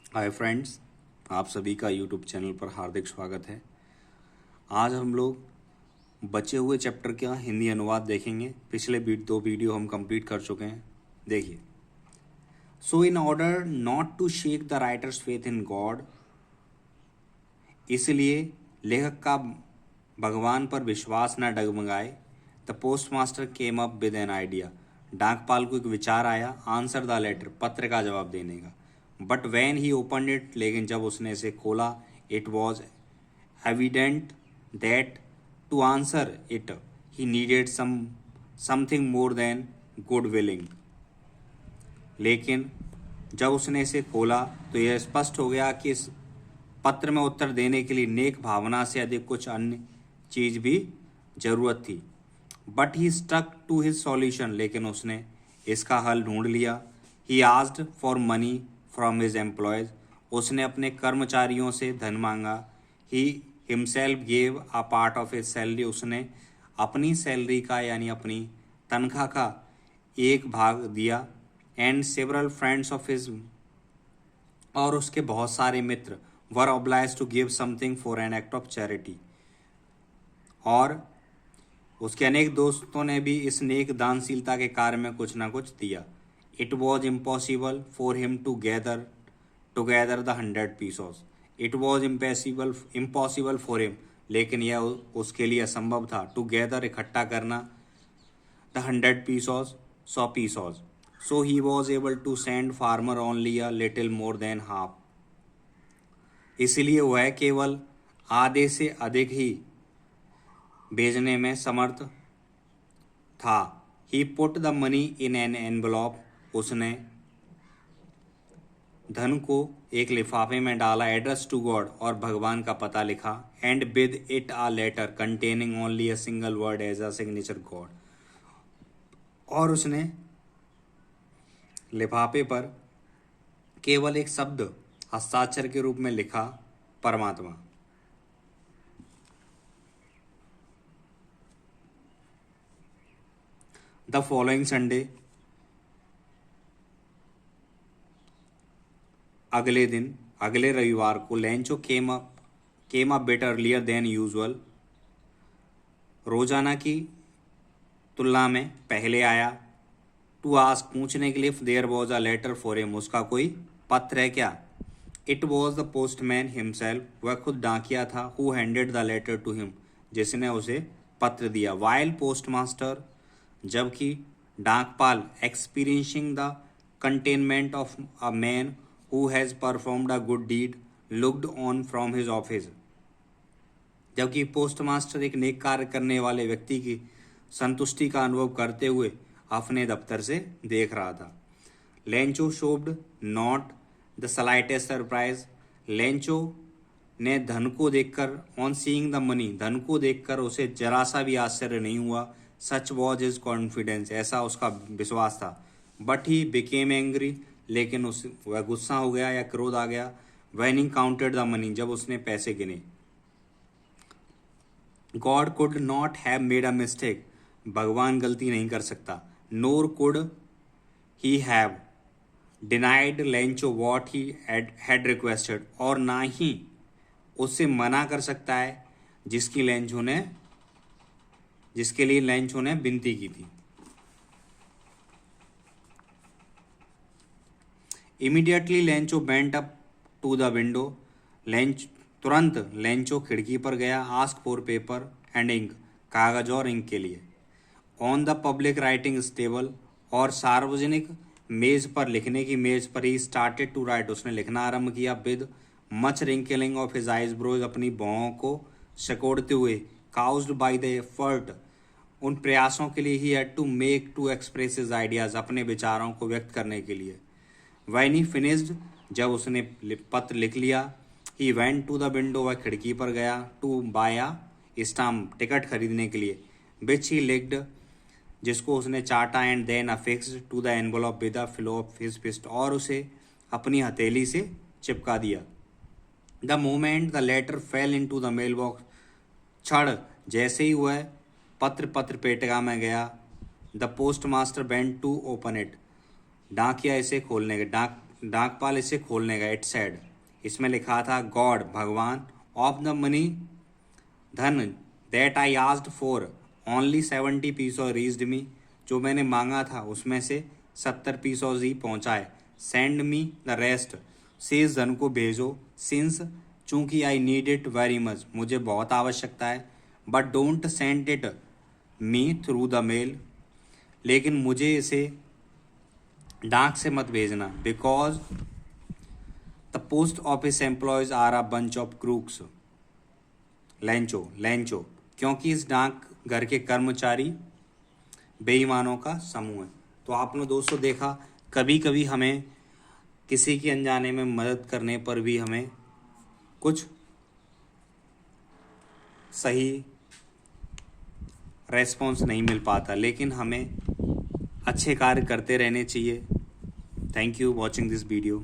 Hi friends, आप सभी का यूट्यूब चैनल पर हार्दिक स्वागत है। आज हम लोग बचे हुए चैप्टर का हिंदी अनुवाद देखेंगे। पिछले दो वीडियो हम कंप्लीट कर चुके हैं। देखिए, so in order not to shake the writer's faith in God, इसलिए लेखक का भगवान पर विश्वास न डगमगाए, the postmaster came up with an idea, डाकपाल को एक विचार आया, आंसर द लेटर, पत्र का जवाब देने का। But when he open it, लेकिन जब उसने इसे खोला, it was evident that to answer it he needed something more than good willing. लेकिन जब उसने इसे खोला तो यह स्पष्ट हो गया कि इस पत्र में उत्तर देने के लिए नेक भावना से अधिक कुछ अन्य चीज भी जरूरत थी। But he stuck to his solution, लेकिन उसने इसका हल ढूंढ लिया। He asked for money from his employees, उसने अपने कर्मचारियों से धन मांगा। He himself gave a part of his salary, उसने अपनी सैलरी का यानी अपनी तनख्वाह का एक भाग दिया। And several friends of his, और उसके बहुत सारे मित्र, were obliged to give something for an act of charity, और उसके अनेक दोस्तों ने भी इस नेक दानशीलता के कार्य में कुछ न कुछ दिया। It was impossible for him to gather together the 100 pesos, it was impossible for him, लेकिन यह उसके लिए असंभव था, टू गैदर इकट्ठा करना, the 100 pesos, 100 pesos. So he was able to send farmer only a little more than half, इसलिए वह केवल आधे से अधिक ही भेजने में समर्थ था। He put the money in an envelope, उसने धन को एक लिफाफे में डाला। एड्रेस टू गॉड, और भगवान का पता लिखा। And with it a letter containing only a single word as a signature God, और उसने लिफाफे पर केवल एक शब्द हस्ताक्षर के रूप में लिखा, परमात्मा। द फॉलोइंग संडे, अगले दिन, अगले रविवार को, Lencho came a bit earlier than usual, रोजाना की तुलना में पहले आया। टू आस्क, पूछने के लिए, there was a letter for him, उसका कोई पत्र है क्या। It was the postman himself, वह खुद डाकिया था। Who handed the letter to him, जिसने उसे पत्र दिया। वाइल पोस्टमास्टर, जबकि डाकपाल, experiencing the contentment of a man who has performed a good deed, looked on from his office, जबकि पोस्टमास्टर एक नेक कार्य करने वाले व्यक्ति की संतुष्टि का अनुभव करते हुए अपने दफ्तर से देख रहा था। Lencho showed not the slightest surprise, Lencho ने धन को देखकर, ऑन सीइंग द मनी, धन को देखकर उसे जरा सा भी आश्चर्य नहीं हुआ। सच वॉज हिज कॉन्फिडेंस, ऐसा उसका विश्वास था। बट ही बिकेम एंग्री, लेकिन वह गुस्सा हो गया या क्रोध आ गया। When he counted the money, जब उसने पैसे गिने। God could not have made a mistake, भगवान गलती नहीं कर सकता। Nor could he have denied Lencho what he had requested, और ना ही उससे मना कर सकता है जिसके लिए लेंचो ने विनती की थी। Immediately Lencho went up to the window, तुरंत लेंचो खिड़की पर गया। Ask for paper and ink, कागज और इंक के लिए। On the public writing table, और सार्वजनिक मेज पर, लिखने की मेज पर ही स्टार्टेड टू राइट, उसने लिखना आरंभ किया। With much wrinkling of his eyebrows, अपनी भौहों को सिकोड़ते हुए। काउज्ड बाय द एफर्ट, उन प्रयासों के लिए ही had to make to express his ideas, अपने विचारों को व्यक्त करने के लिए। वैन ही फिनिश्ड, जब उसने पत्र लिख लिया। He went to the window, वह खिड़की पर गया। To buy a stamp, ticket खरीदने के लिए। विच ही लिक्ड, जिसको उसने चाटा। And then affixed to the envelope with a blow of his fist, और उसे अपनी हथेली से चिपका दिया। The moment the letter fell into the mail box, क्षण जैसे ही वह पत्र पेटिका में गया। The postmaster went to open it, डाकिया इसे खोलने के, डाकपाल इसे खोलने गया। इट सेड, इसमें लिखा था गॉड भगवान ऑफ द मनी धन that I asked for only 70 pesos reached me, जो मैंने मांगा था उसमें से 70 पीसों ही पहुंचाए। सेंड मी द रेस्ट, शेष धन को भेजो। सिंस, चूंकि I need it very much, मुझे बहुत आवश्यकता है। But don't send it me through the mail, लेकिन मुझे इसे डाक से मत भेजना। Because the post office employees are a bunch of crooks, Lencho, क्योंकि इस डाक घर के कर्मचारी बेईमानों का समूह है। तो आपने दोस्तों देखा, कभी कभी हमें किसी की अनजाने में मदद करने पर भी हमें कुछ सही रेस्पॉन्स नहीं मिल पाता, लेकिन हमें अच्छे कार्य करते रहने चाहिए। Thank you watching this video.